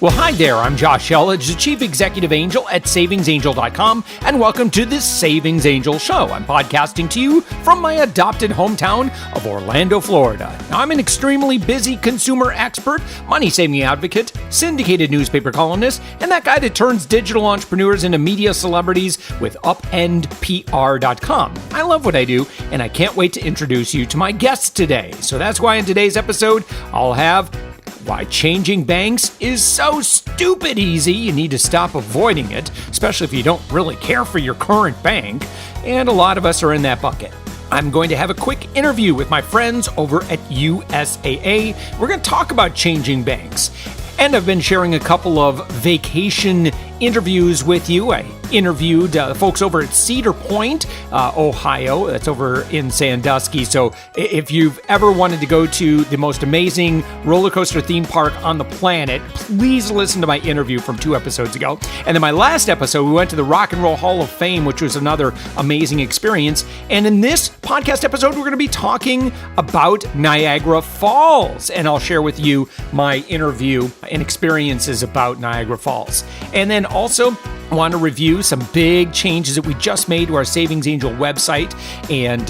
Well, hi there. I'm Josh Elledge, the Chief Executive Angel at SavingsAngel.com, and welcome to the Savings Angel Show. I'm podcasting to you from my adopted hometown of Orlando, Florida. Now, I'm an extremely busy consumer expert, money-saving advocate, syndicated newspaper columnist, and that guy that turns digital entrepreneurs into media celebrities with UpendPR.com. I love what I do, and I can't wait to introduce you to my guests today. So that's why in today's episode, I'll have why changing banks is so stupid easy, you need to stop avoiding it, especially if you don't really care for your current bank, and a lot of us are in that bucket. I'm going to have a quick interview with my friends over at USAA. We're going to talk about changing banks. And I've been sharing a couple of vacation interviews with you. I interviewed folks over at Cedar Point, Ohio. That's over in Sandusky. So if you've ever wanted to go to the most amazing roller coaster theme park on the planet, please listen to my interview from 2 episodes ago. And then my last episode, we went to the Rock and Roll Hall of Fame, which was another amazing experience. And in this podcast episode, we're going to be talking about Niagara Falls. And I'll share with you my interview and experiences about Niagara Falls. And then also want to review some big changes that we just made to our Savings Angel website and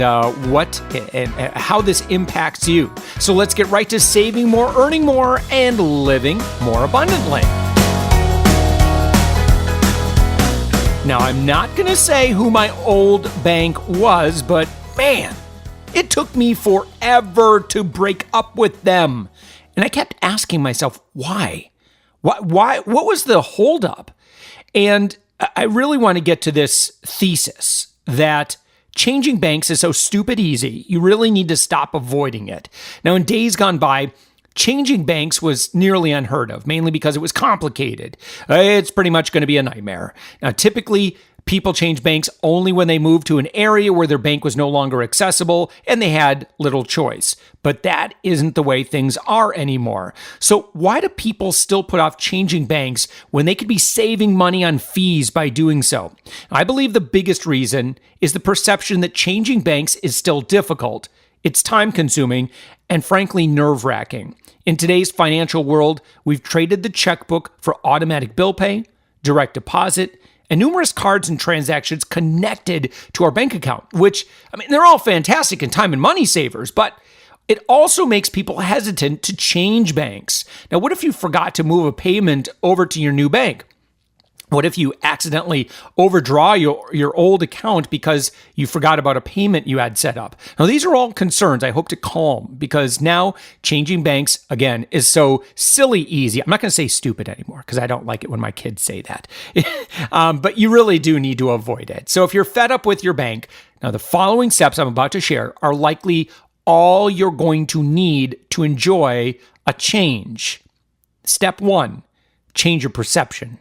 how this impacts you. So let's get right to saving more, earning more, and living more abundantly. Now, I'm not going to say who my old bank was, but man, it took me forever to break up with them. And I kept asking myself, why? What was the holdup? And I really want to get to this thesis that changing banks is so stupid easy, you really need to stop avoiding it. Now, in days gone by, changing banks was nearly unheard of, mainly because it was complicated. It's pretty much going to be a nightmare. Now, typically, people change banks only when they move to an area where their bank was no longer accessible and they had little choice. But that isn't the way things are anymore. So why do people still put off changing banks when they could be saving money on fees by doing so? I believe the biggest reason is the perception that changing banks is still difficult. It's time-consuming and frankly nerve-wracking. In today's financial world, we've traded the checkbook for automatic bill pay, direct deposit, and numerous cards and transactions connected to our bank account, which, they're all fantastic and time and money savers, but it also makes people hesitant to change banks. Now, what if you forgot to move a payment over to your new bank? What if you accidentally overdraw your old account because you forgot about a payment you had set up? Now, these are all concerns I hope to calm because now changing banks, again, is so silly easy. I'm not going to say stupid anymore because I don't like it when my kids say that. But you really do need to avoid it. So if you're fed up with your bank, now the following steps I'm about to share are likely all you're going to need to enjoy a change. Step 1, change your perception.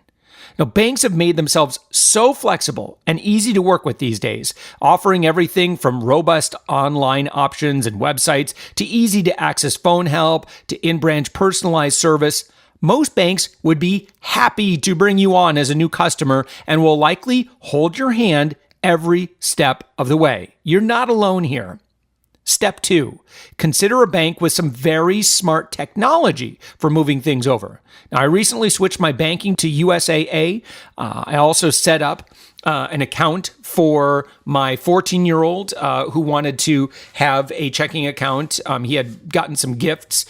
Now, banks have made themselves so flexible and easy to work with these days, offering everything from robust online options and websites to easy-to-access phone help to in-branch personalized service. Most banks would be happy to bring you on as a new customer and will likely hold your hand every step of the way. You're not alone here. Step 2, consider a bank with some very smart technology for moving things over. Now, I recently switched my banking to USAA. I also set up an account for my 14-year-old who wanted to have a checking account. He had gotten some gifts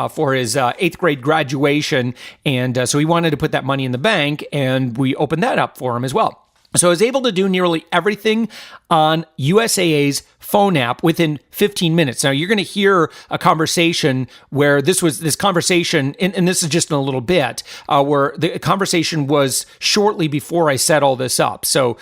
for his 8th grade graduation, and so he wanted to put that money in the bank, and we opened that up for him as well. So I was able to do nearly everything on USAA's phone app within 15 minutes. Now, you're going to hear a conversation where this conversation, and this is just in a little bit, where the conversation was shortly before I set all this up. So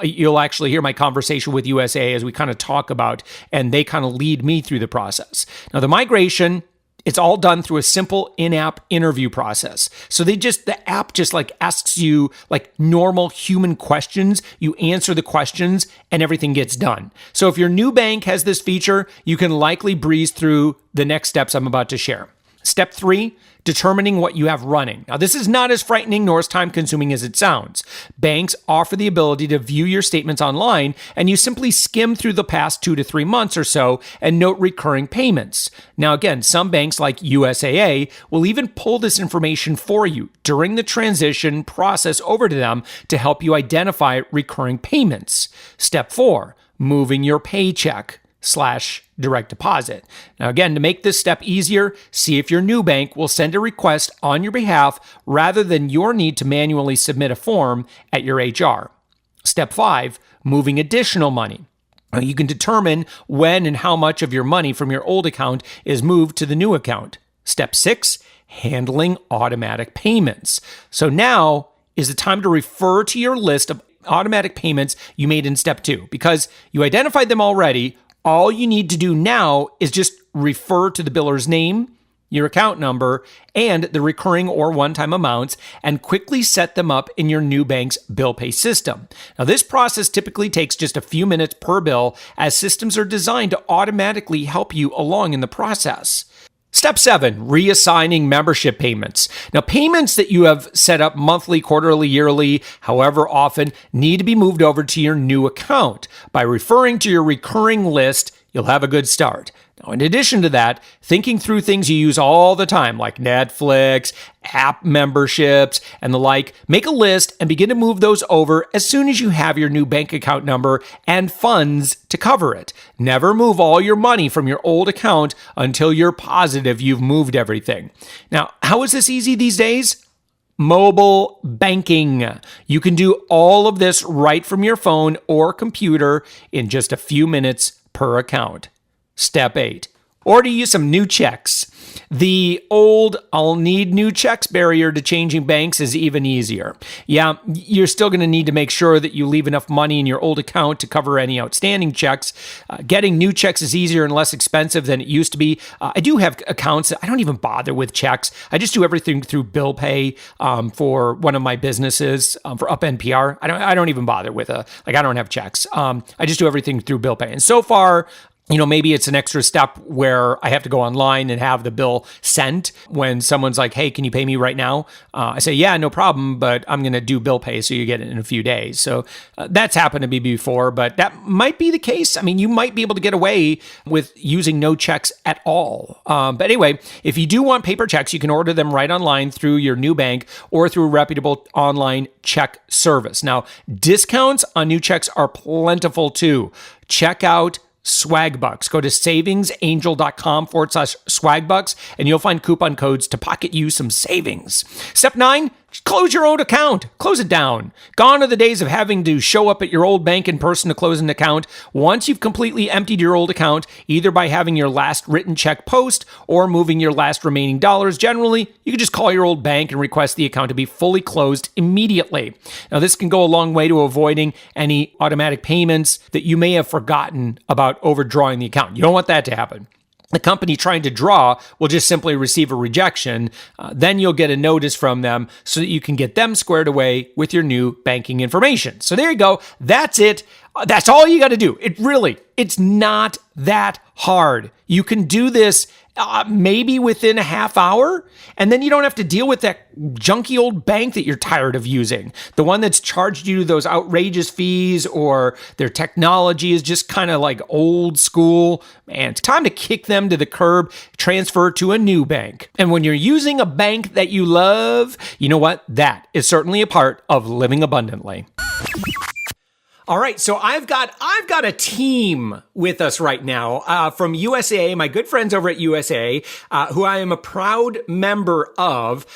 you'll actually hear my conversation with USAA as we kind of talk about, and they kind of lead me through the process. Now, the migration, it's all done through a simple in-app interview process. So the app just asks you normal human questions. You answer the questions and everything gets done. So if your new bank has this feature, you can likely breeze through the next steps I'm about to share. Step 3, determining what you have running. Now, this is not as frightening nor as time-consuming as it sounds. Banks offer the ability to view your statements online, and you simply skim through the past 2 to 3 months or so and note recurring payments. Now, again, some banks like USAA will even pull this information for you during the transition process over to them to help you identify recurring payments. Step 4, moving your paycheck/direct deposit. Now, again, to make this step easier, see if your new bank will send a request on your behalf rather than your need to manually submit a form at your HR. Step 5, moving additional money. Now, you can determine when and how much of your money from your old account is moved to the new account. Step 6, handling automatic payments. So now is the time to refer to your list of automatic payments you made in step 2. Because you identified them already, all you need to do now is just refer to the biller's name, your account number, and the recurring or one-time amounts, and quickly set them up in your new bank's bill pay system. Now, this process typically takes just a few minutes per bill, as systems are designed to automatically help you along in the process. Step 7, reassigning membership payments. Now, payments that you have set up monthly, quarterly, yearly, however often, need to be moved over to your new account. By referring to your recurring list, you'll have a good start. Now, in addition to that, thinking through things you use all the time, like Netflix, app memberships, and the like, make a list and begin to move those over as soon as you have your new bank account number and funds to cover it. Never move all your money from your old account until you're positive you've moved everything. Now, how is this easy these days? Mobile banking. You can do all of this right from your phone or computer in just a few minutes per account. Step 8, order you some new checks. The old "I'll need new checks" barrier to changing banks is even easier. Yeah, you're still going to need to make sure that you leave enough money in your old account to cover any outstanding checks. Getting new checks is easier and less expensive than it used to be. I do have accounts that I don't even bother with checks. I just do everything through bill pay for one of my businesses, for Up NPR. I don't even bother with I don't have checks. I just do everything through bill pay. And so far, maybe it's an extra step where I have to go online and have the bill sent when someone's like, "Hey, can you pay me right now?" I say, "Yeah, no problem, but I'm going to do bill pay, so you get it in a few days." So that's happened to me before, but that might be the case. I mean, you might be able to get away with using no checks at all. But anyway, if you do want paper checks, you can order them right online through your new bank or through a reputable online check service. Now, discounts on new checks are plentiful too. Check out Swagbucks. Go to savingsangel.com/swagbucks and you'll find coupon codes to pocket you some savings. Step 9, close your old account. Close it down. Gone are the days of having to show up at your old bank in person to close an account. Once you've completely emptied your old account, either by having your last written check post or moving your last remaining dollars, generally, you can just call your old bank and request the account to be fully closed immediately. Now, this can go a long way to avoiding any automatic payments that you may have forgotten about overdrawing the account. You don't want that to happen. The company trying to draw will just simply receive a rejection. Then you'll get a notice from them so that you can get them squared away with your new banking information. So there you go. That's it. That's all you got to do. It's not that hard. You can do this maybe within a half hour, and then you don't have to deal with that junky old bank that you're tired of using. The one that's charged you those outrageous fees, or their technology is just kind of like old school. Man, it's time to kick them to the curb, transfer to a new bank. And when you're using a bank that you love, you know what? That is certainly a part of living abundantly. All right, so I've got a team with us right now from USAA, my good friends over at USAA, who I am a proud member of.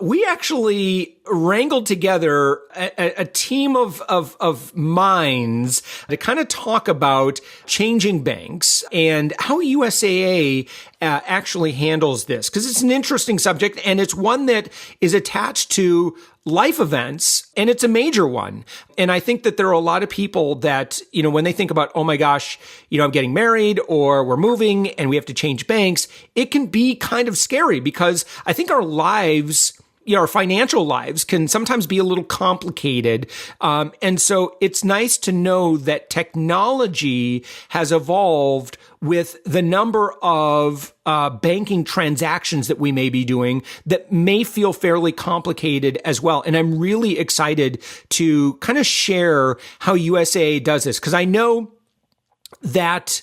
We actually wrangled together a team of minds to kind of talk about changing banks and how USAA actually handles this, because it's an interesting subject and it's one that is attached to life events, and it's a major one. And I think that there are a lot of people that, when they think about, oh my gosh, I'm getting married or we're moving and we have to change banks, it can be kind of scary because I think our lives our financial lives can sometimes be a little complicated. And so it's nice to know that technology has evolved with the number of banking transactions that we may be doing that may feel fairly complicated as well. And I'm really excited to kind of share how USAA does this, because I know that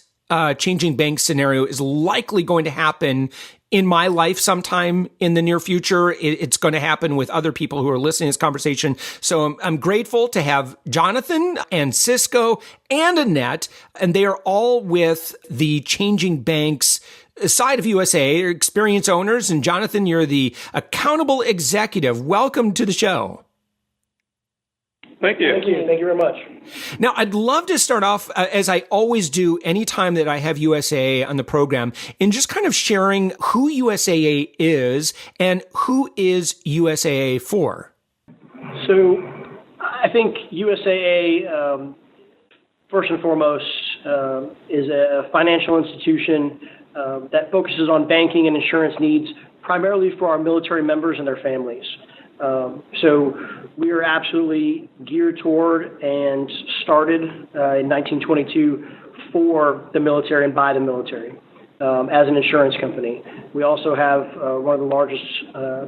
changing bank scenario is likely going to happen in my life sometime in the near future. It's going to happen with other people who are listening to this conversation. So I'm grateful to have Jonathan and Cisco and Annette, and they are all with the changing banks side of USAA. They're experienced owners. And Jonathan, you're the accountable executive. Welcome to the show. Thank you. Thank you. Thank you very much. Now, I'd love to start off, as I always do anytime that I have USAA on the program, in just kind of sharing who USAA is and who is USAA for. So I think USAA, first and foremost, is a financial institution that focuses on banking and insurance needs primarily for our military members and their families. So we are absolutely geared toward and started in 1922 for the military and by the military as an insurance company. We also have one of the largest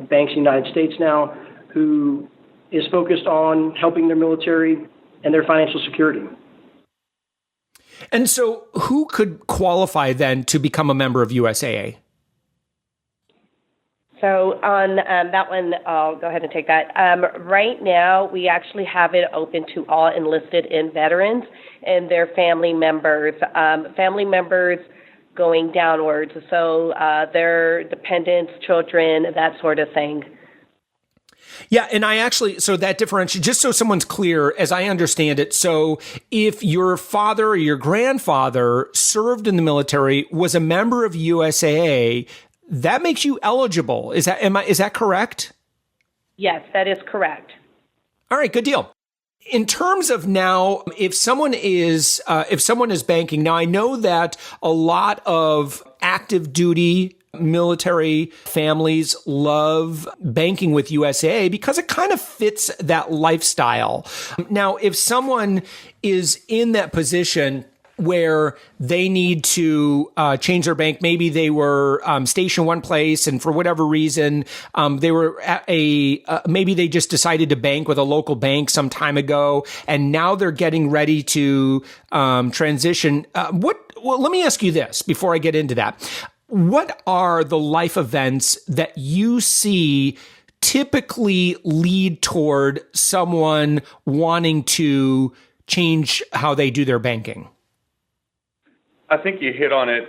banks in the United States now who is focused on helping their military and their financial security. And so who could qualify then to become a member of USAA? So on that one, I'll go ahead and take that. Right now, we actually have it open to all enlisted and veterans and their family members. Family members going downwards, so their dependents, children, that sort of thing. Yeah, and so that differentiates, just so someone's clear, as I understand it, so if your father or your grandfather served in the military, was a member of USAA, that makes you eligible. Is that correct? Yes, that is correct. All right, good deal. In terms of now, if someone is banking, now I know that a lot of active duty military families love banking with USAA because it kind of fits that lifestyle. Now, if someone is in that position where they need to change their bank. Maybe they were stationed one place, and for whatever reason, they were at maybe they just decided to bank with a local bank some time ago, and now they're getting ready to transition. Well, let me ask you this before I get into that. What are the life events that you see typically lead toward someone wanting to change how they do their banking? I think you hit on it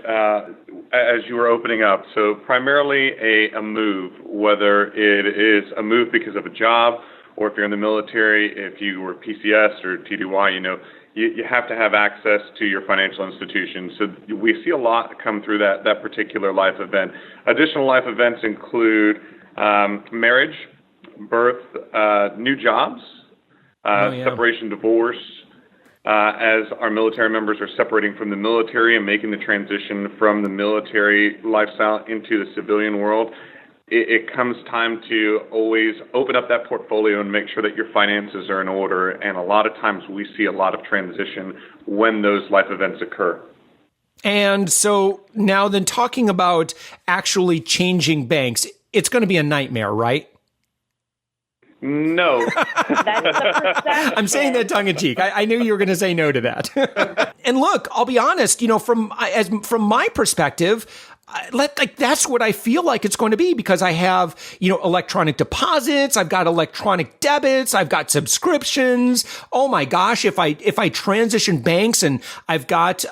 as you were opening up. So primarily a move, whether it is a move because of a job, or if you're in the military, if you were PCS or TDY, you have to have access to your financial institution. So we see a lot come through that particular life event. Additional life events include marriage, birth, new jobs, separation, divorce. As our military members are separating from the military and making the transition from the military lifestyle into the civilian world, it comes time to always open up that portfolio and make sure that your finances are in order. And a lot of times we see a lot of transition when those life events occur. And so now then, talking about actually changing banks, it's going to be a nightmare, right? No. That's the perception. I'm saying that tongue in cheek. I knew you were going to say no to that. And look, I'll be honest, from my perspective, that's what I feel like it's going to be, because I have, electronic deposits, I've got electronic debits, I've got subscriptions. Oh my gosh, if I transition banks and I've got,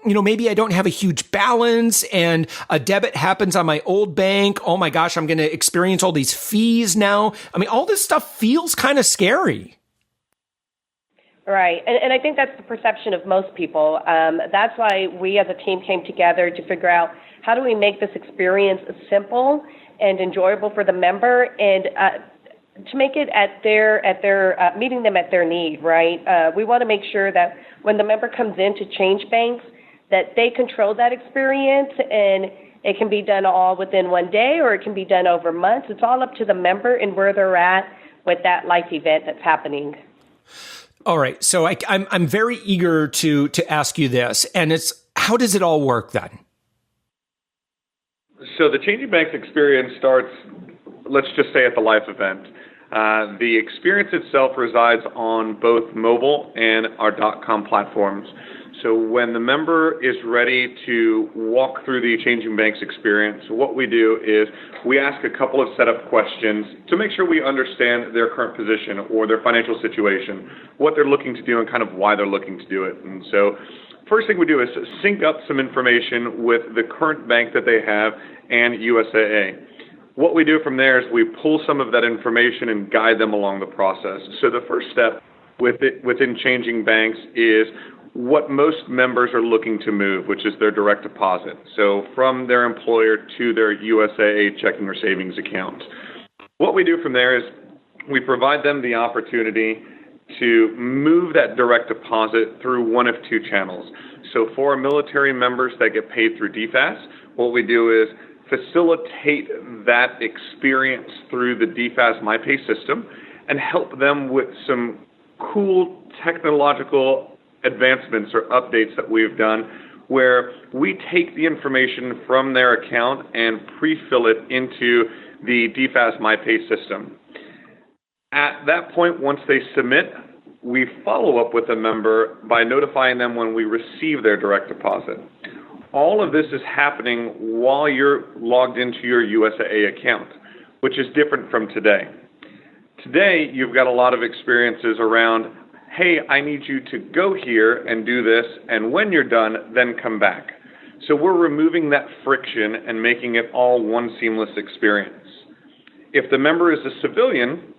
maybe I don't have a huge balance and a debit happens on my old bank. Oh my gosh, I'm going to experience all these fees now. I mean, all this stuff feels kind of scary. Right. And I think that's the perception of most people. That's why we as a team came together to figure out how do we make this experience simple and enjoyable for the member, and to make it at their meeting them at their need, right? We want to make sure that when the member comes in to change banks, that they control that experience and It can be done all within one day, or it can be done over months. It's all up to the member and where they're at with that life event that's happening. All right. So I'm very eager to ask you this, and it's, how does it all work then? So the Changing Banks experience starts, let's just say, at the life event. The experience itself resides on both mobile and our .com platforms. So when the member is ready to walk through the Changing Banks experience, what we do is we ask a couple of setup questions to make sure we understand their current position or their financial situation, what they're looking to do, and kind of why they're looking to do it. And so first thing we do is sync up some information with the current bank that they have and USAA. What we do from there is we pull some of that information and guide them along the process. So the first step within Changing Banks is what most members are looking to move, which is their direct deposit. So from their employer to their USAA checking or savings account. What we do from there is we provide them the opportunity to move that direct deposit through one of two channels. So for our military members that get paid through DFAS, what we do is facilitate that experience through the DFAS MyPay system and help them with some cool technological advancements or updates that we've done where we take the information from their account and pre-fill it into the DFAS MyPay system. At that point, once they submit, we follow up with a member by notifying them when we receive their direct deposit. All of this is happening while you're logged into your USAA account, which is different from today. Today, you've got a lot of experiences around, hey, I need you to go here and do this, and when you're done, then come back. So we're removing that friction and making it all one seamless experience. If the member is a civilian,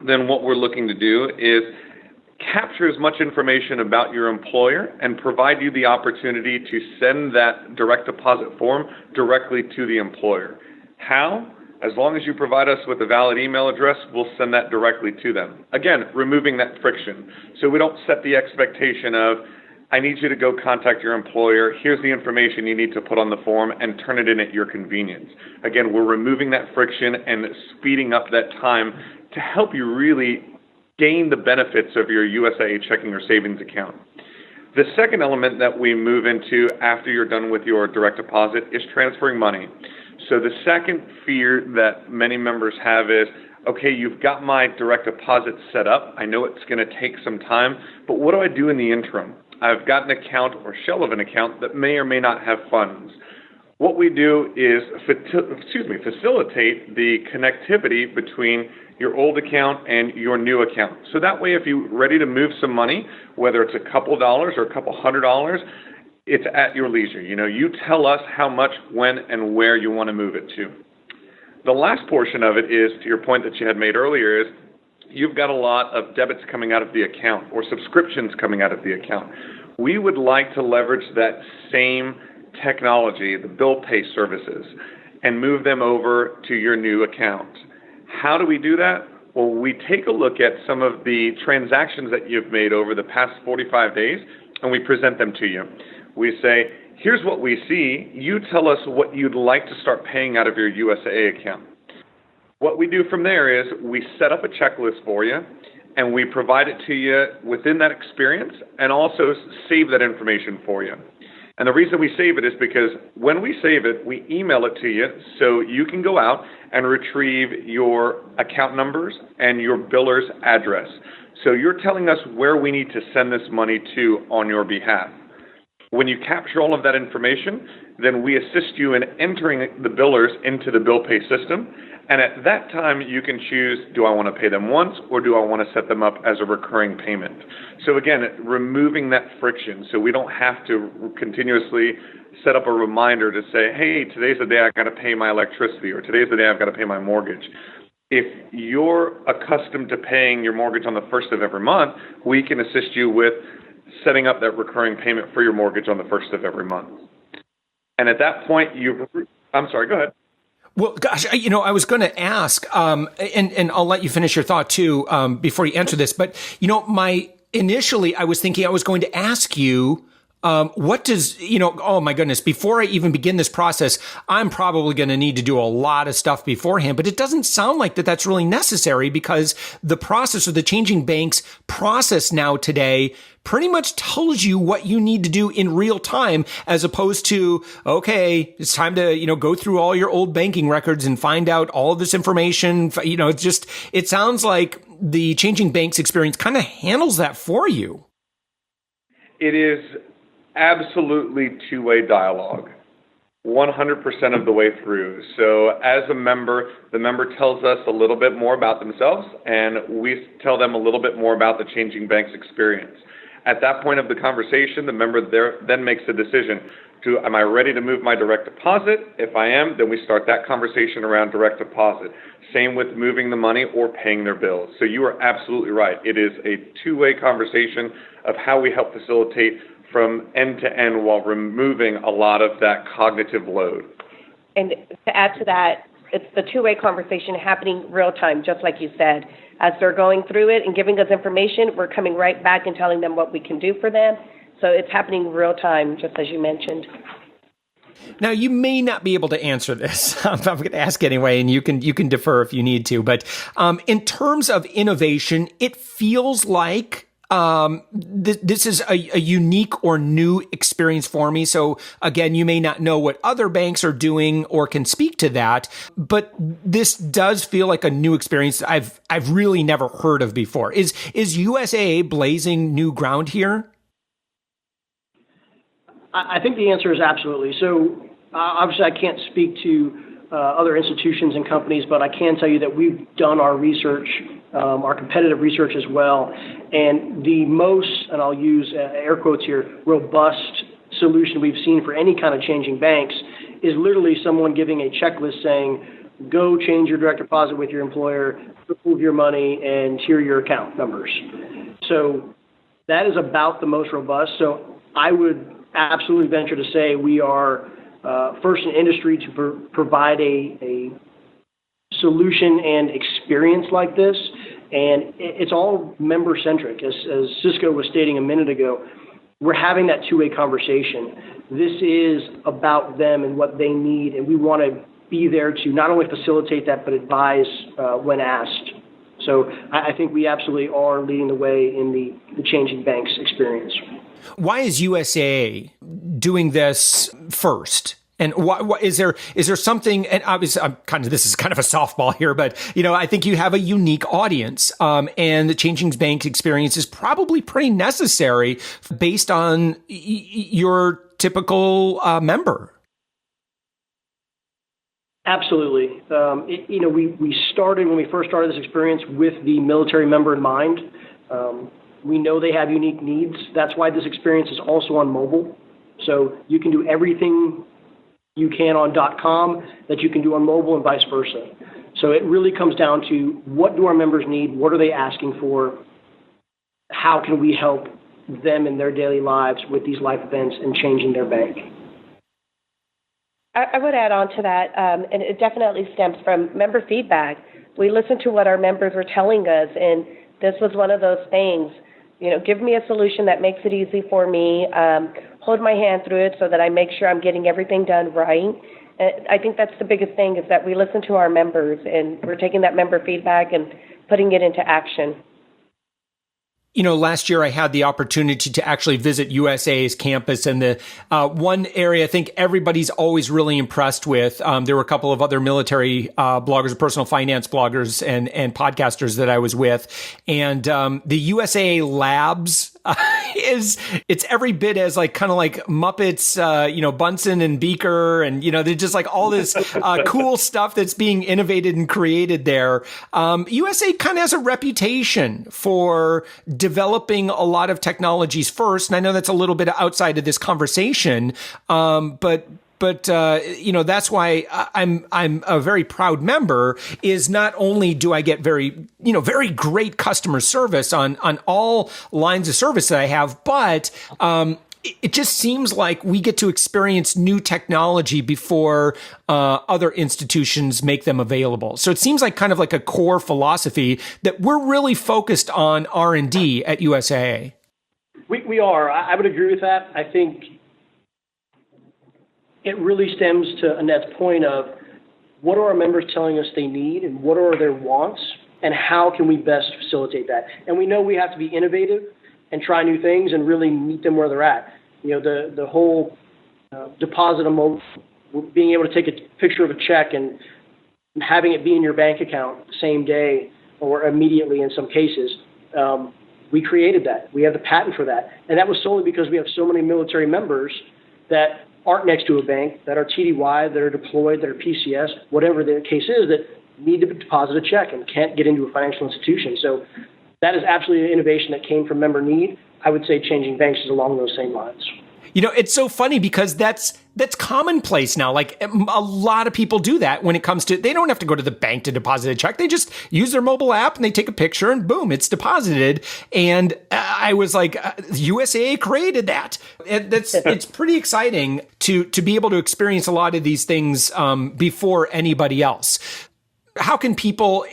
then what we're looking to do is capture as much information about your employer and provide you the opportunity to send that direct deposit form directly to the employer. How? As long as you provide us with a valid email address, we'll send that directly to them. Again, removing that friction. So we don't set the expectation of, I need you to go contact your employer, here's the information you need to put on the form, and turn it in at your convenience. Again, we're removing that friction and speeding up that time to help you really gain the benefits of your USAA checking or savings account. The second element that we move into after you're done with your direct deposit is transferring money. So the second fear that many members have is, okay, you've got my direct deposit set up. I know it's going to take some time, but what do I do in the interim? I've got an account or shell of an account that may or may not have funds. What we do is facilitate the connectivity between your old account and your new account. So that way, if you're ready to move some money, whether it's a couple dollars or a couple $100, it's at your leisure. You tell us how much, when, and where you want to move it to. The last portion of it is, to your point that you had made earlier, is you've got a lot of debits coming out of the account or subscriptions coming out of the account. We would like to leverage that same technology, the bill pay services, and move them over to your new account. How do we do that? Well, we take a look at some of the transactions that you've made over the past 45 days, and we present them to you. We say, here's what we see. You tell us what you'd like to start paying out of your USAA account. What we do from there is we set up a checklist for you, and we provide it to you within that experience and also save that information for you. And the reason we save it is because when we save it, we email it to you so you can go out and retrieve your account numbers and your biller's address. So you're telling us where we need to send this money to on your behalf. When you capture all of that information, then we assist you in entering the billers into the bill pay system. And at that time, you can choose, do I want to pay them once or do I want to set them up as a recurring payment? So again, removing that friction so we don't have to continuously set up a reminder to say, hey, today's the day I've got to pay my electricity or today's the day I've got to pay my mortgage. If you're accustomed to paying your mortgage on the first of every month, we can assist you with setting up that recurring payment for your mortgage on the first of every month. And at that point, I'm sorry, go ahead. Well, gosh, I was going to ask, and I'll let you finish your thought too, before you answer this. But, initially I was thinking I was going to ask you, what does, oh my goodness, before I even begin this process, I'm probably going to need to do a lot of stuff beforehand, but it doesn't sound like that's really necessary because the process or the changing banks process now today pretty much tells you what you need to do in real time, as opposed to, okay, it's time to, go through all your old banking records and find out all of this information. It sounds like the changing banks experience kind of handles that for you. It is absolutely two-way dialogue, 100% of the way through. So as a member, the member tells us a little bit more about themselves, and we tell them a little bit more about the changing banks experience. At that point of the conversation, the member then makes a decision to, am I ready to move my direct deposit? If I am, then we start that conversation around direct deposit. Same with moving the money or paying their bills. So you are absolutely right. It is a two-way conversation of how we help facilitate from end to end while removing a lot of that cognitive load. And to add to that, it's the two-way conversation happening real time, just like you said. As they're going through it and giving us information, we're coming right back and telling them what we can do for them. So it's happening real time, just as you mentioned. Now, you may not be able to answer this. I'm going to ask anyway, and you can defer if you need to. But in terms of innovation, it feels like this is a unique or new experience for me. So again, you may not know what other banks are doing or can speak to that, but this does feel like a new experience I've really never heard of before. Is USAA blazing new ground here? I think the answer is absolutely. So obviously I can't speak to other institutions and companies, but I can tell you that we've done our research, our competitive research as well. And the most, and I'll use air quotes here, robust solution we've seen for any kind of changing banks is literally someone giving a checklist saying, go change your direct deposit with your employer, move your money, and here are your account numbers. So that is about the most robust. So I would absolutely venture to say we are first in industry to provide a solution and experience like this. And it's all member-centric. As Cisco was stating a minute ago, we're having that two-way conversation. This is about them and what they need, and we want to be there to not only facilitate that, but advise when asked. So I think we absolutely are leading the way in the changing banks experience. Why is USAA doing this first? And what is there something, and obviously this is kind of a softball here, but, I think you have a unique audience, and the changing bank experience is probably pretty necessary based on your typical member. Absolutely. We started, when we first started this experience, with the military member in mind. We know they have unique needs. That's why this experience is also on mobile. So you can do everything you can on .com that you can do on mobile and vice versa. So it really comes down to what do our members need? What are they asking for? How can we help them in their daily lives with these life events and changing their bank? I would add on to that, and it definitely stems from member feedback. We listened to what our members were telling us, and this was one of those things. Give me a solution that makes it easy for me. Hold my hand through it so that I make sure I'm getting everything done right. I think that's the biggest thing, is that we listen to our members and we're taking that member feedback and putting it into action. Last year I had the opportunity to actually visit USAA's campus, and the one area I think everybody's always really impressed with. There were a couple of other military bloggers, personal finance bloggers, and podcasters that I was with, and the USAA Labs it's every bit as kind of like Muppets, Bunsen and Beaker, and they're just like all this cool stuff that's being innovated and created there. USA kind of has a reputation for developing a lot of technologies first, and I know that's a little bit outside of this conversation, but that's why I'm a very proud member. Is not only do I get very great customer service on all lines of service that I have, but it just seems like we get to experience new technology before other institutions make them available. So it seems like kind of like a core philosophy that we're really focused on R&D at USAA. We are. I would agree with that. I think it really stems to Annette's point of what are our members telling us they need and what are their wants and how can we best facilitate that. And we know we have to be innovative and try new things and really meet them where they're at. The whole deposit amount, being able to take a picture of a check and having it be in your bank account the same day or immediately in some cases. We created that. We have the patent for that. And that was solely because we have so many military members that aren't next to a bank, that are TDY, that are deployed, that are PCS, whatever the case is, that need to deposit a check and can't get into a financial institution. So that is absolutely an innovation that came from member need. I would say changing banks is along those same lines. It's so funny because that's commonplace now. Like a lot of people do that when it comes to, they don't have to go to the bank to deposit a check. They just use their mobile app and they take a picture and boom, it's deposited. And I was like, USAA created that. It's pretty exciting to be able to experience a lot of these things before anybody else. How can people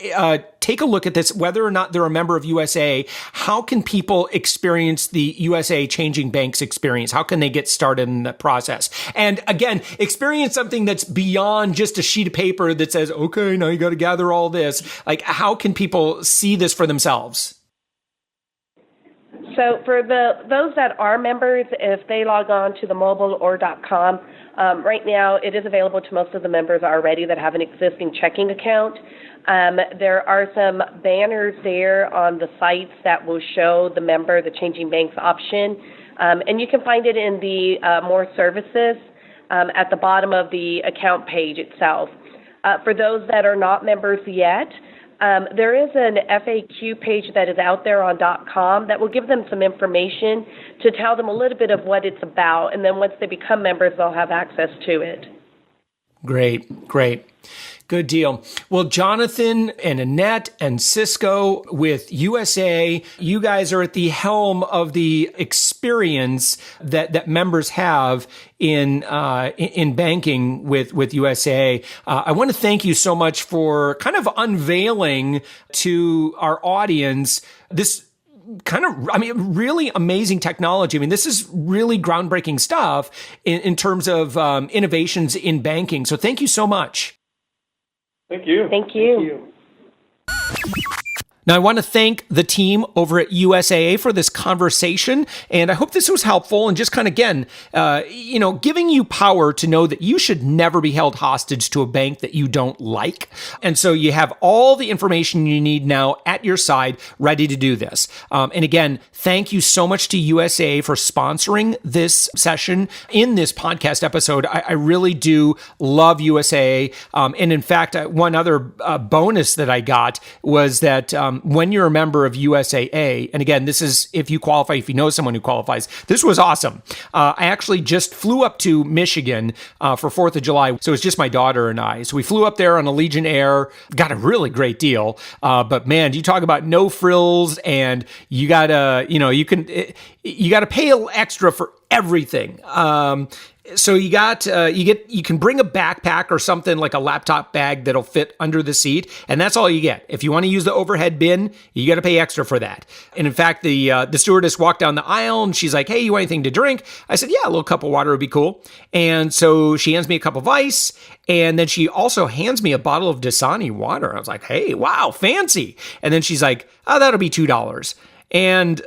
take a look at this, whether or not they're a member of USAA? How can people experience the USAA Changing Banks experience? How can they get started in the process? And again, experience something that's beyond just a sheet of paper that says, okay, now you got to gather all this. Like, how can people see this for themselves? So for those that are members, if they log on to the mobile or .com, right now it is available to most of the members already that have an existing checking account. There are some banners there on the sites that will show the member the changing banks option, and you can find it in the more services at the bottom of the account page itself. For those that are not members yet, there is an FAQ page that is out there on .com that will give them some information to tell them a little bit of what it's about, and then once they become members, they'll have access to it. Great. Good deal. Well, Jonathan and Annette and Cisco with USAA, you guys are at the helm of the experience that members have in banking with USAA. I want to thank you so much for kind of unveiling to our audience this really amazing technology. This is really groundbreaking stuff in terms of innovations in banking. So thank you so much. Thank you. Thank you. Now, I want to thank the team over at USAA for this conversation, and I hope this was helpful and just kind of, again, giving you power to know that you should never be held hostage to a bank that you don't like. And so you have all the information you need now at your side, ready to do this. And again, thank you so much to USAA for sponsoring this session in this podcast episode. I really do love USAA. And in fact, one other bonus that I got was that when you're a member of USAA, and again, this is if you qualify, if you know someone who qualifies, this was awesome. I actually just flew up to Michigan for 4th of July. So it's just my daughter and I. So we flew up there on Allegiant Air, got a really great deal. But man, you talk about no frills, and you gotta, you gotta pay extra for everything. So you can bring a backpack or something like a laptop bag that'll fit under the seat, and that's all you get. If you want to use the overhead bin, you got to pay extra for that. And in fact, the stewardess walked down the aisle and she's like, "Hey, you want anything to drink?" I said, "Yeah, a little cup of water would be cool." And so she hands me a cup of ice, and then she also hands me a bottle of Dasani water. I was like, "Hey, wow, fancy." And then she's like, "Oh, that'll be $2." And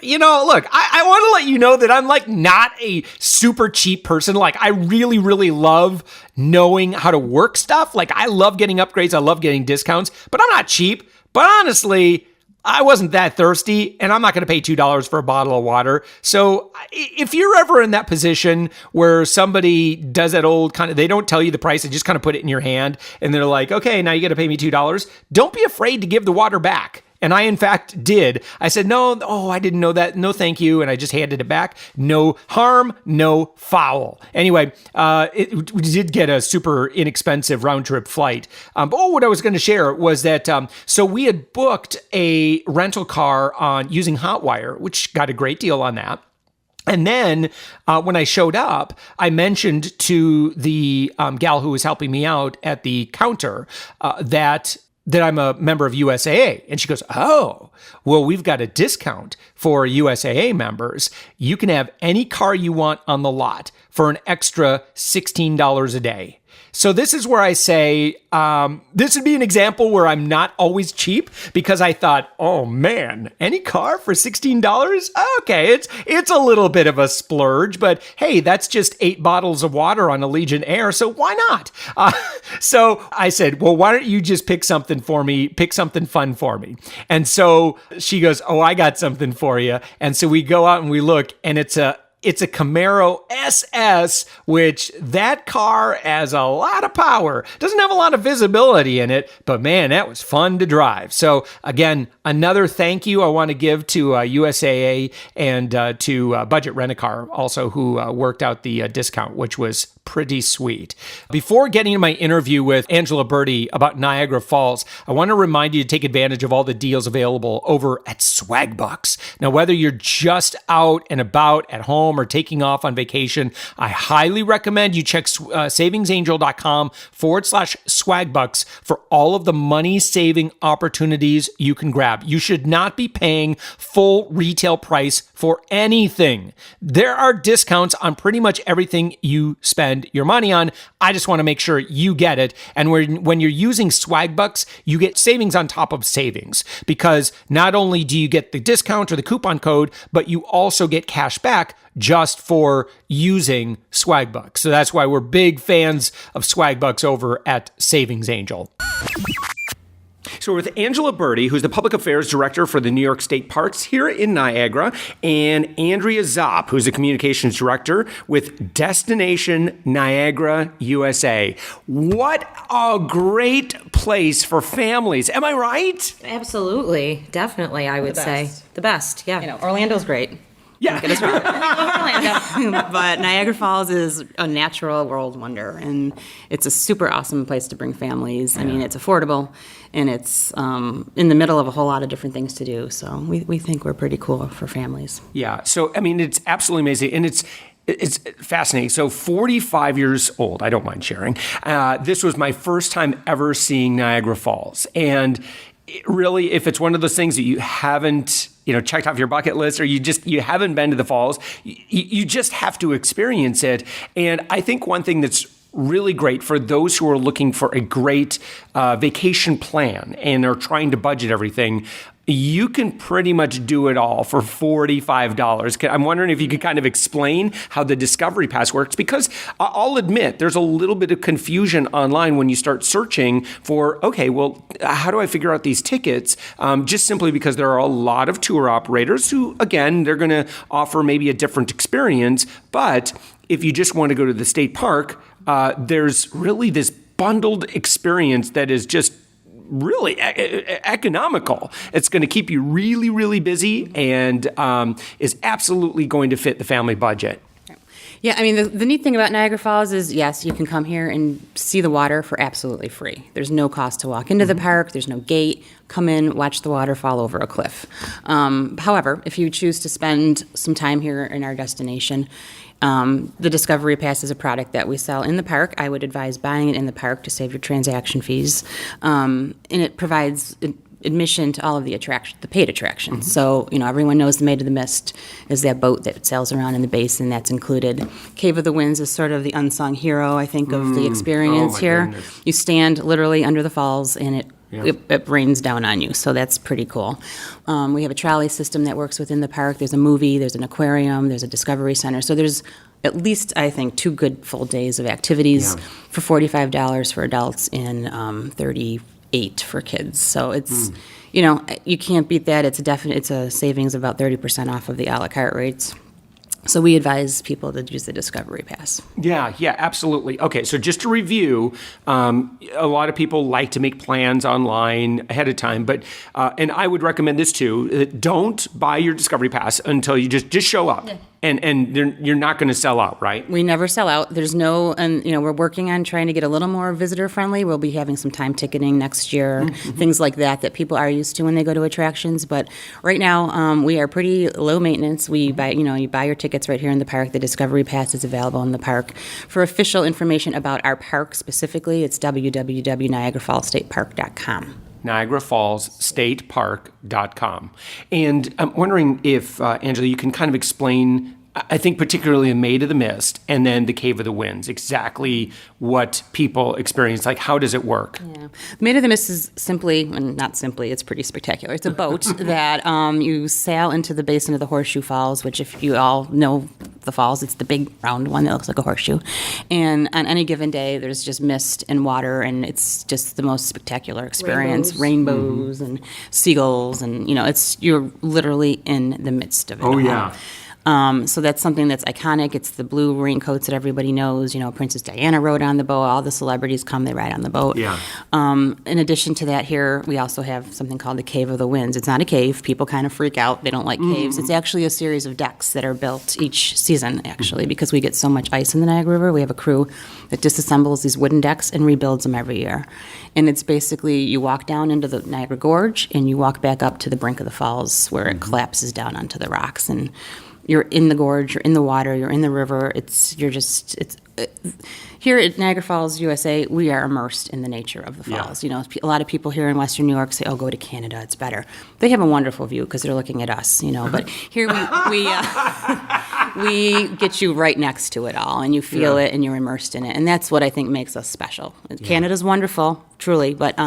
look, I want to let you know that I'm like not a super cheap person. Like I really, really love knowing how to work stuff. Like I love getting upgrades. I love getting discounts, but I'm not cheap. But honestly, I wasn't that thirsty, and I'm not going to pay $2 for a bottle of water. So if you're ever in that position where somebody does that old kind of, they don't tell you the price, they just kind of put it in your hand, and they're like, "Okay, now you got to pay me $2. Don't be afraid to give the water back. And I, in fact, did. I said, "No, I didn't know that. No, thank you." And I just handed it back. No harm, no foul. Anyway, we did get a super inexpensive round trip flight. But what I was going to share was that, so we had booked a rental car using Hotwire, which got a great deal on that. And then when I showed up, I mentioned to the gal who was helping me out at the counter that that I'm a member of USAA. And she goes, oh, well, we've got a discount for USAA members. You can have any car you want on the lot for an extra $16 a day. So this is where I say, this would be an example where I'm not always cheap, because I thought, oh man, any car for $16? Okay, it's a little bit of a splurge, but hey, that's just 8 bottles of water on Allegiant Air, so why not? So I said, well, why don't you just pick something for me, pick something fun for me? And so she goes, oh, I got something for you. And so we go out and we look, and it's a Camaro SS, which that car has a lot of power. Doesn't have a lot of visibility in it, but man, that was fun to drive. So again, another thank you I want to give to USAA and to Budget Rent-A-Car also, who worked out the discount, which was pretty sweet. Before getting to my interview with Angela Bertie about Niagara Falls, I want to remind you to take advantage of all the deals available over at Swagbucks. Now, whether you're just out and about at home or taking off on vacation, I highly recommend you check savingsangel.com/swagbucks for all of the money-saving opportunities you can grab. You should not be paying full retail price for anything. There are discounts on pretty much everything you spend your money on. I just want to make sure you get it. And when you're using Swagbucks, you get savings on top of savings, because not only do you get the discount or the coupon code, but you also get cash back just for using Swagbucks. So that's why we're big fans of Swagbucks over at Savings Angel. So we're with Angela Bertie, who's the Public Affairs Director for the New York State Parks here in Niagara, and Andrea Zopp, who's the Communications Director with Destination Niagara USA. What a great place for families. Am I right? Absolutely. Definitely, I would say. The best, yeah. You know, Orlando's great. Yeah. Don't get us wrong. Orlando. But Niagara Falls is a natural world wonder, and it's a super awesome place to bring families. I mean, it's affordable, and it's in the middle of a whole lot of different things to do. So we think we're pretty cool for families. Yeah. So, I mean, it's absolutely amazing. And it's fascinating. So 45 years old, I don't mind sharing. This was my first time ever seeing Niagara Falls. And really, if it's one of those things that you haven't, checked off your bucket list, or you haven't been to the falls, you just have to experience it. And I think one thing that's really great for those who are looking for a great vacation plan and are trying to budget everything, you can pretty much do it all for $45. I'm wondering if you could kind of explain how the Discovery Pass works, because I'll admit there's a little bit of confusion online when you start searching for, okay, well, how do I figure out these tickets? Just simply because there are a lot of tour operators who, again, they're going to offer maybe a different experience. But if you just want to go to the state park, there's really this bundled experience that is just really economical. It's going to keep you really, really busy, and is absolutely going to fit the family budget. Yeah, I mean, the neat thing about Niagara Falls is, yes, you can come here and see the water for absolutely free. There's no cost to walk into the park. There's no gate. Come in, watch the water fall over a cliff. However, if you choose to spend some time here in our destination, the Discovery Pass is a product that we sell in the park. I would advise buying it in the park to save your transaction fees. And it provides admission to all of the paid attractions. So, everyone knows the Maid of the Mist is that boat that sails around in the basin. That's included. Cave of the Winds is sort of the unsung hero, I think, of the experience here. Goodness. You stand literally under the falls, and it rains down on you, so that's pretty cool. We have a trolley system that works within the park. There's a movie, there's an aquarium, there's a discovery center. So there's at least, I think, 2 good full days of activities for $45 for adults and $38 for kids. So it's, you can't beat that. It's a savings of about 30% off of the a la carte rates. So we advise people to use the Discovery Pass. Yeah, absolutely. Okay, so just to review, a lot of people like to make plans online ahead of time, but and I would recommend this too. Don't buy your Discovery Pass until you just show up. Yeah. And you're not going to sell out, right? We never sell out. There's no, and we're working on trying to get a little more visitor friendly. We'll be having some time ticketing next year, things like that people are used to when they go to attractions. But right now, we are pretty low maintenance. We buy, you buy your tickets right here in the park. The Discovery Pass is available in the park. For official information about our park specifically, it's www.niagarafallsstatepark.com. niagarafallsstatepark.com. And I'm wondering if, Angela, you can kind of explain, I think particularly in Maid of the Mist and then the Cave of the Winds, exactly what people experience. Like, how does it work? Yeah. Maid of the Mist is simply, and not simply, it's pretty spectacular. It's a boat that you sail into the basin of the Horseshoe Falls, which if you all know the falls, it's the big round one that looks like a horseshoe. And on any given day, there's just mist and water, and it's just the most spectacular experience. Rainbows and seagulls, and, you're literally in the midst of it. Oh, yeah. So that's something that's iconic. It's the blue raincoats that everybody knows. Princess Diana rode on the boat. All the celebrities come, they ride on the boat. Yeah. In addition to that, here we also have something called the Cave of the Winds. It's not a cave. People kind of freak out. They don't like caves. It's actually a series of decks that are built each season, actually, because we get so much ice in the Niagara River. We have a crew that disassembles these wooden decks and rebuilds them every year. And it's basically you walk down into the Niagara Gorge and you walk back up to the brink of the falls where it collapses down onto the rocks. And you're in the gorge, you're in the water, you're in the river. Here at Niagara Falls, USA, we are immersed in the nature of the falls. Yeah. A lot of people here in Western New York say, "Oh, go to Canada, it's better." They have a wonderful view because they're looking at us, But here we get you right next to it all, and you feel it, and you're immersed in it, and that's what I think makes us special. Canada's wonderful, truly, but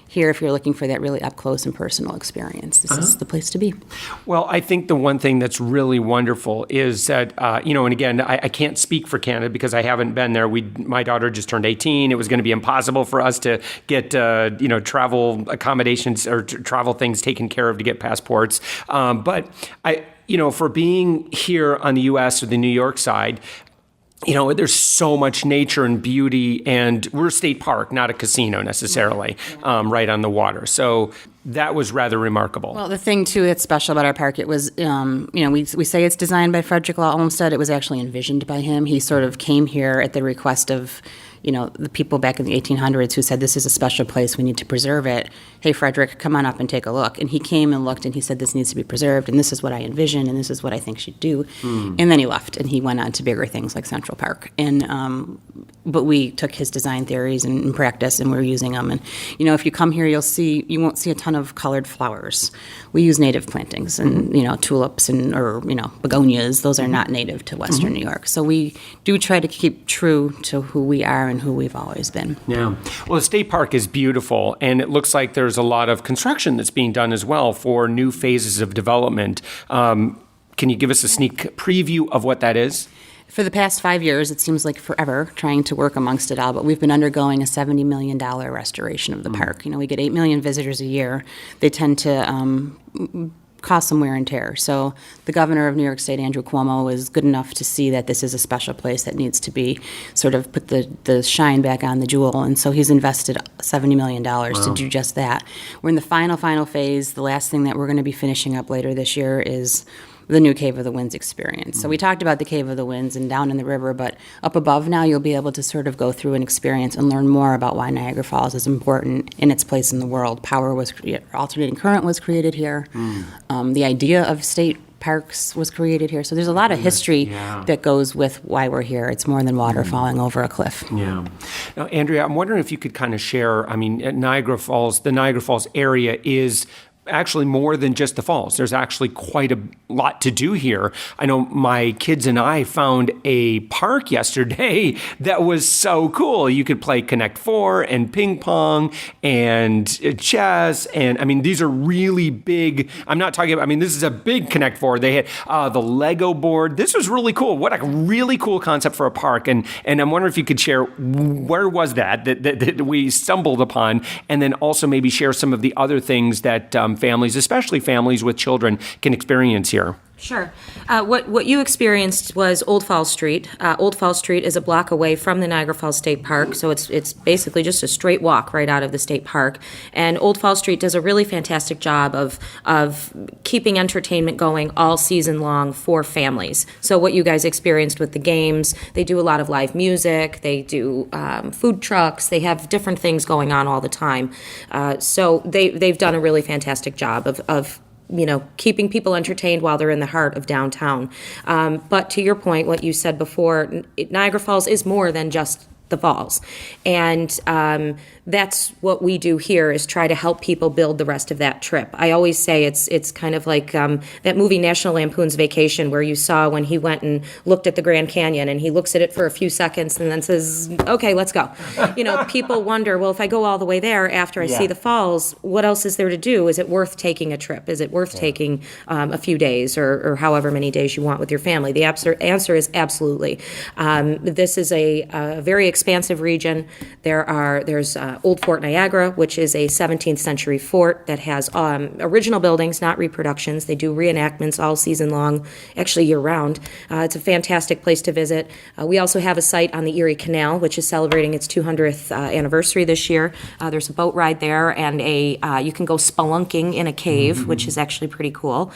here, if you're looking for that really up-close and personal experience, this is the place to be. Well, I think the one thing that's really wonderful is that, and again, I can't speak for Canada because I haven't been there. My daughter just turned 18. It was going to be impossible for us to get, travel accommodations or travel things taken care of to get passports. But for being here on the U.S. or the New York side, there's so much nature and beauty, and we're a state park, not a casino necessarily, right on the water. So that was rather remarkable. Well, the thing, too, that's special about our park, it was, we say it's designed by Frederick Law Olmsted. It was actually envisioned by him. He sort of came here at the request of the people back in the 1800s who said, this is a special place, we need to preserve it. Hey, Frederick, come on up and take a look. And he came and looked, and he said, this needs to be preserved, and this is what I envision, and this is what I think should do. And then he left, and he went on to bigger things like Central Park. And but we took his design theories and practice, and we're using them. And, if you come here, you won't see a ton of colored flowers. We use native plantings, and, tulips or begonias. Those are not native to Western New York. So we do try to keep true to who we are and who we've always been. Yeah. Well, the state park is beautiful, and it looks like there's a lot of construction that's being done as well for new phases of development. Can you give us a sneak preview of what that is? For the past 5 years, it seems like forever trying to work amongst it all, but we've been undergoing a $70 million restoration of the park. We get 8 million visitors a year. They tend to cause some wear and tear. So the governor of New York State, Andrew Cuomo, was good enough to see that this is a special place that needs to be sort of put the shine back on the jewel. And so he's invested $70 million to do just that. We're in the final phase. The last thing that we're going to be finishing up later this year is the new Cave of the Winds experience. So we talked about the Cave of the Winds and down in the river, but up above now you'll be able to sort of go through an experience and learn more about why Niagara Falls is important in its place in the world. Alternating current was created here. The idea of state parks was created here. So there's a lot of history that goes with why we're here. It's more than water falling over a cliff. Yeah. Now, Andrea, I'm wondering if you could kind of share, at Niagara Falls, the Niagara Falls area is actually more than just the falls. There's actually quite a lot to do here. I know my kids and I found a park yesterday that was so cool. You could play Connect Four and ping pong and chess. And these are really big. I'm not talking about, this is a big Connect Four. They had the Lego board. This was really cool. What a really cool concept for a park. And I'm wondering if you could share where was that we stumbled upon, and then also maybe share some of the other things that families, especially families with children, can experience here. Sure. What you experienced was Old Falls Street. Old Falls Street is a block away from the Niagara Falls State Park, so it's basically just a straight walk right out of the state park. And Old Falls Street does a really fantastic job of keeping entertainment going all season long for families. So what you guys experienced with the games, they do a lot of live music, they do food trucks, they have different things going on all the time. So they've done a really fantastic job of keeping people entertained while they're in the heart of downtown. But to your point, what you said before, Niagara Falls is more than just the falls. And that's what we do here, is try to help people build the rest of that trip. I always say it's kind of like that movie National Lampoon's Vacation, where you saw when he went and looked at the Grand Canyon and he looks at it for a few seconds and then says, okay, let's go. People wonder, well, if I go all the way there after I see the falls, what else is there to do? Is it worth taking a trip? Is it worth taking a few days or however many days you want with your family? The answer is absolutely. This is a very expansive region. There's Old Fort Niagara, which is a 17th century fort that has original buildings, not reproductions. They do reenactments all season long, actually year round. It's a fantastic place to visit. We also have a site on the Erie Canal, which is celebrating its 200th anniversary this year. There's a boat ride there, and you can go spelunking in a cave, which is actually pretty cool.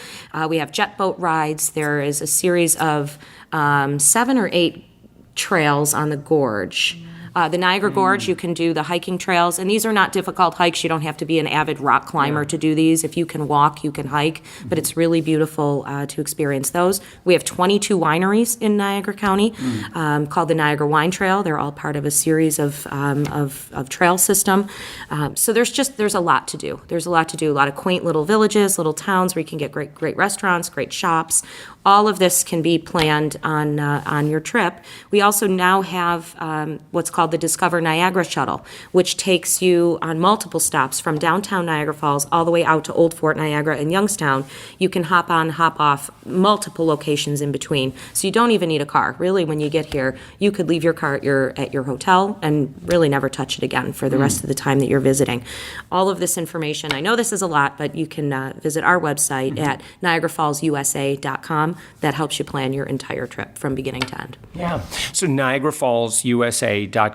We have jet boat rides. There is a series of 7 or 8 trails on the gorge. The Niagara Gorge, you can do the hiking trails, and these are not difficult hikes. You don't have to be an avid rock climber to do these. If you can walk, you can hike, but it's really beautiful to experience those. We have 22 wineries in Niagara County called the Niagara Wine Trail. They're all part of a series of trail system. So there's a lot to do. There's a lot to do. A lot of quaint little villages, little towns where you can get great restaurants, great shops. All of this can be planned on your trip. We also now have what's called the Discover Niagara Shuttle, which takes you on multiple stops from downtown Niagara Falls all the way out to Old Fort Niagara and Youngstown. You can hop on, hop off, multiple locations in between. So you don't even need a car. Really, when you get here, you could leave your car at your hotel and really never touch it again for the rest of the time that you're visiting. All of this information, I know this is a lot, but you can visit our website at niagarafallsusa.com. That helps you plan your entire trip from beginning to end. Yeah. So niagarafallsusa.com.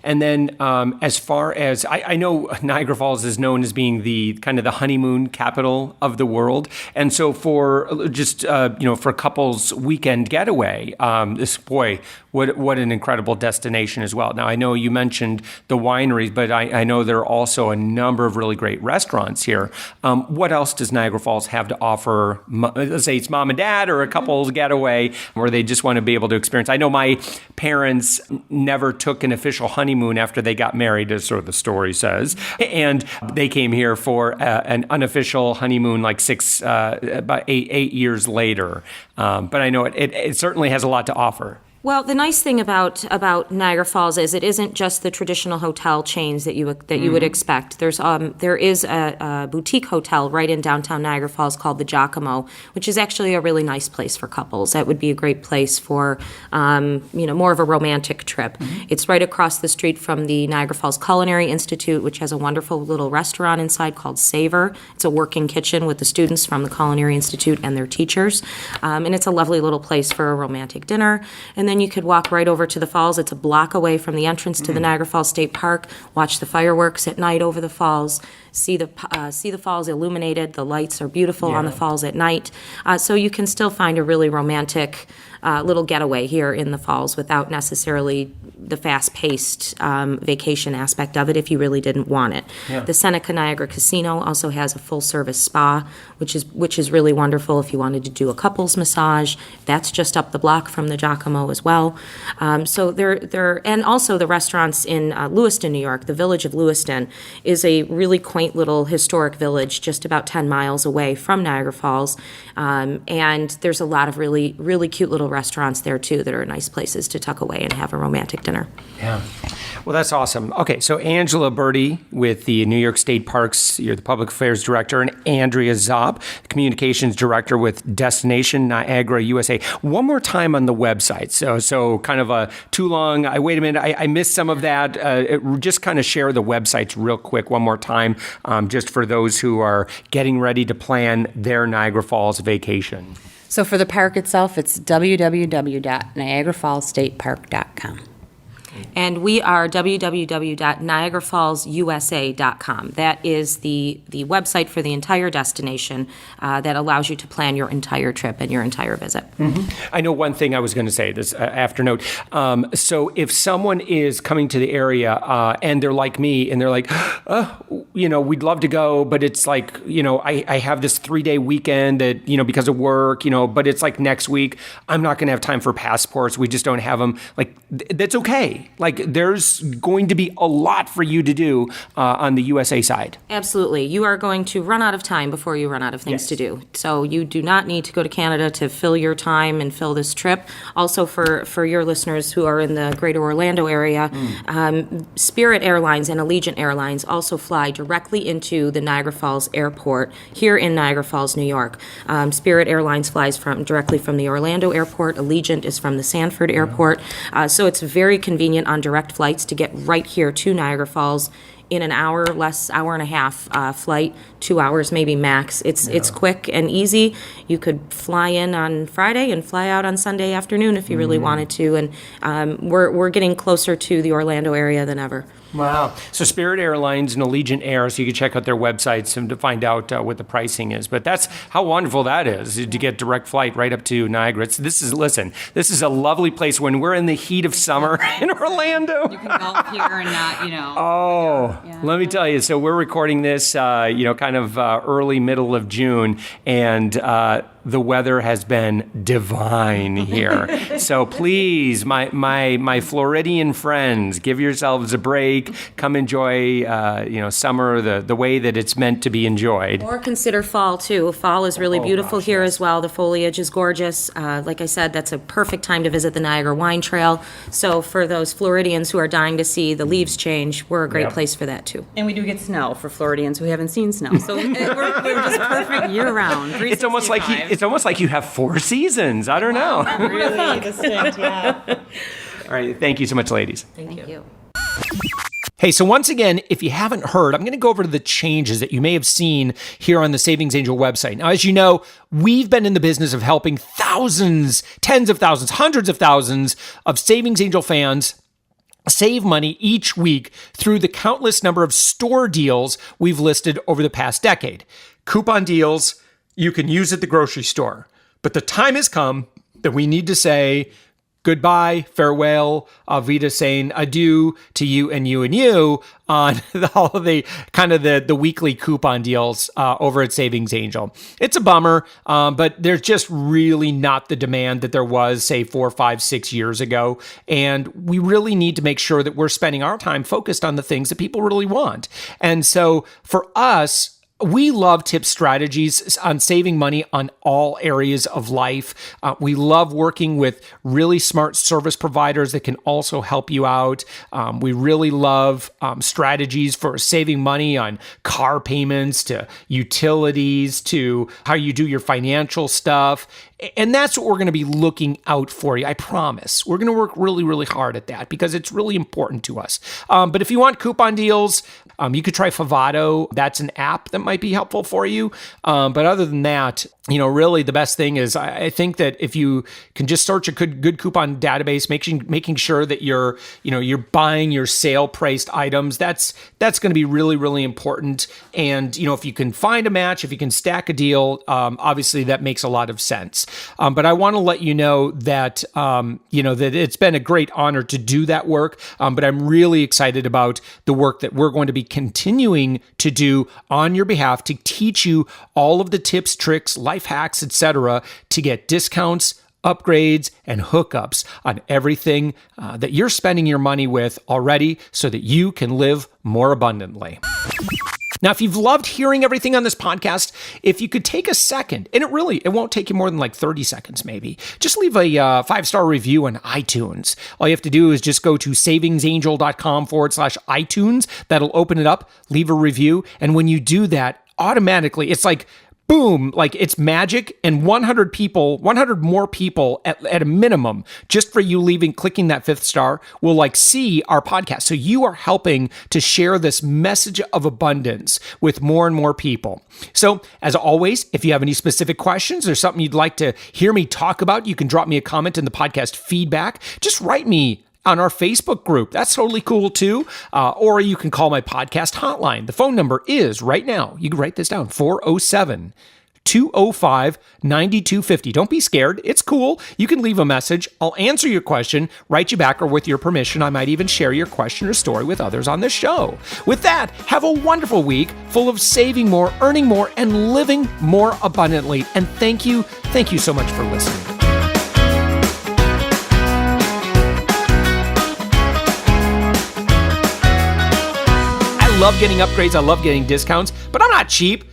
And then as far as, I know Niagara Falls is known as being the kind of the honeymoon capital of the world. And so for just, for couples weekend getaway, what an incredible destination as well. Now, I know you mentioned the wineries, but I know there are also a number of really great restaurants here. What else does Niagara Falls have to offer? Let's say it's mom and dad or a couple's getaway where they just want to be able to experience. I know my parents never took an official honeymoon after they got married, as sort of the story says. And they came here for an unofficial honeymoon like about eight years later. But I know it certainly has a lot to offer. Well, the nice thing about Niagara Falls is it isn't just the traditional hotel chains that you would expect. There is a boutique hotel right in downtown Niagara Falls called the USAcom, which is actually a really nice place for couples. That would be a great place for more of a romantic trip. It's right across the street from the Niagara Falls Culinary Institute, which has a wonderful little restaurant inside called Savor. It's a working kitchen with the students from the Culinary Institute and their teachers, and it's a lovely little place for a romantic dinner. And then you could walk right over to the falls. It's a block away from the entrance to the Niagara Falls State Park. Watch the fireworks at night over the falls. See the falls illuminated. The lights are beautiful on the falls at night. So you can still find a really romantic little getaway here in the falls without necessarily the fast-paced vacation aspect of it if you really didn't want it. Yeah. The Seneca Niagara Casino also has a full-service spa, which is really wonderful if you wanted to do a couples massage. That's just up the block from the USAcom as well. So and also the restaurants in Lewiston, New York. The village of Lewiston is a really quaint little historic village just about 10 miles away from Niagara Falls. And there's a lot of really, really cute little restaurants there, too, that are nice places to tuck away and have a romantic dinner. Yeah. Well, that's awesome. Okay, so Angela Birdie with the New York State Parks, you're the Public Affairs Director, and Andrea Zopp, Communications Director with Destination Niagara USA. One more time on the website. So kind of too long. Wait a minute, I missed some of that. Just kind of share the websites real quick one more time, just for those who are getting ready to plan their Niagara Falls vacation. So for the park itself, it's www.niagarafallsstatepark.com. And we are www.niagarafallsusa.com. That is the website for the entire destination that allows you to plan your entire trip and your entire visit. Mm-hmm. I know one thing I was going to say, this after note. So if someone is coming to the area and they're like me and they're like, we'd love to go, but it's like, I have this 3-day weekend that, because of work, but it's like next week, I'm not going to have time for passports. We just don't have them. Like, that's okay. plenty. Like there's going to be a lot for you to do on the USA side. Absolutely. You are going to run out of time before you run out of things to do. So you do not need to go to Canada to fill your time and fill this trip. Also for your listeners who are in the greater Orlando area, Spirit Airlines and Allegiant Airlines also fly directly into the Niagara Falls Airport here in Niagara Falls, New York. Spirit Airlines flies directly from the Orlando Airport. Allegiant is from the Sanford Airport. So it's very convenient on direct flights to get right here to Niagara Falls in an hour, less hour and a half flight, 2 hours maybe max. It's quick and easy. You could fly in on Friday and fly out on Sunday afternoon if you really wanted to. And we're getting closer to the Orlando area than ever. Wow. So Spirit Airlines and Allegiant Air, so you can check out their websites and to find out what the pricing is. But that's how wonderful that is, to get direct flight right up to Niagara. This is a lovely place when we're in the heat of summer in Orlando. You can golf here and not, Let me tell you. So we're recording this, kind of early, middle of June, and the weather has been divine here. So please, my Floridian friends, give yourselves a break. Come enjoy, summer the way that it's meant to be enjoyed. Or consider fall, too. Fall is really beautiful here as well. The foliage is gorgeous. Like I said, that's a perfect time to visit the Niagara Wine Trail. So for those Floridians who are dying to see the leaves change, we're a great place for that, too. And we do get snow for Floridians who haven't seen snow. So we're just perfect year-round. It's almost like you have 4 seasons. I don't know. Really distinct, yeah. All right. Thank you so much, ladies. Thank you. Hey, so once again, if you haven't heard, I'm going to go over to the changes that you may have seen here on the Savings Angel website. Now, as you know, we've been in the business of helping thousands, tens of thousands, hundreds of thousands of Savings Angel fans save money each week through the countless number of store deals we've listed over the past decade. Coupon deals you can use at the grocery store. But the time has come that we need to say goodbye, farewell, auf Wiedersehen, adieu to you and you and you on all of the weekly coupon deals over at Savings Angel. It's a bummer, but there's just really not the demand that there was, say, 4, 5, 6 years ago. And we really need to make sure that we're spending our time focused on the things that people really want. And so for us, we love tip strategies on saving money on all areas of life. We love working with really smart service providers that can also help you out. We really love strategies for saving money on car payments, to utilities, to how you do your financial stuff. And that's what we're going to be looking out for you. I promise. We're going to work really, really hard at that because it's really important to us. But if you want coupon deals, you could try Favado. That's an app that might be helpful for you. But other than that, really the best thing is I think that if you can just search a good coupon database, making sure that you're buying your sale priced items, that's going to be really, really important. And, if you can find a match, if you can stack a deal, obviously that makes a lot of sense. But I want to let you know that, that it's been a great honor to do that work. But I'm really excited about the work that we're going to be continuing to do on your behalf to teach you all of the tips, tricks, life hacks, etc., to get discounts, upgrades, and hookups on everything that you're spending your money with already so that you can live more abundantly. Now, if you've loved hearing everything on this podcast, if you could take a second, and it won't take you more than like 30 seconds maybe, just leave a 5-star review on iTunes. All you have to do is just go to savingsangel.com/iTunes. That'll open it up, leave a review. And when you do that, automatically, it's like, boom, like it's magic, and 100 more people at a minimum, just for you clicking that 5th star, will see our podcast. So you are helping to share this message of abundance with more and more people. So as always, if you have any specific questions or something you'd like to hear me talk about, you can drop me a comment in the podcast feedback. Just write me on our Facebook group. That's totally cool too. Or you can call my podcast hotline. The phone number is right now, you can write this down, 407-205-9250. Don't be scared. It's cool. You can leave a message. I'll answer your question, write you back, or with your permission, I might even share your question or story with others on this show. With that, have a wonderful week full of saving more, earning more, and living more abundantly. And thank you so much for listening. love getting upgrades. I love getting discounts, but I'm not cheap.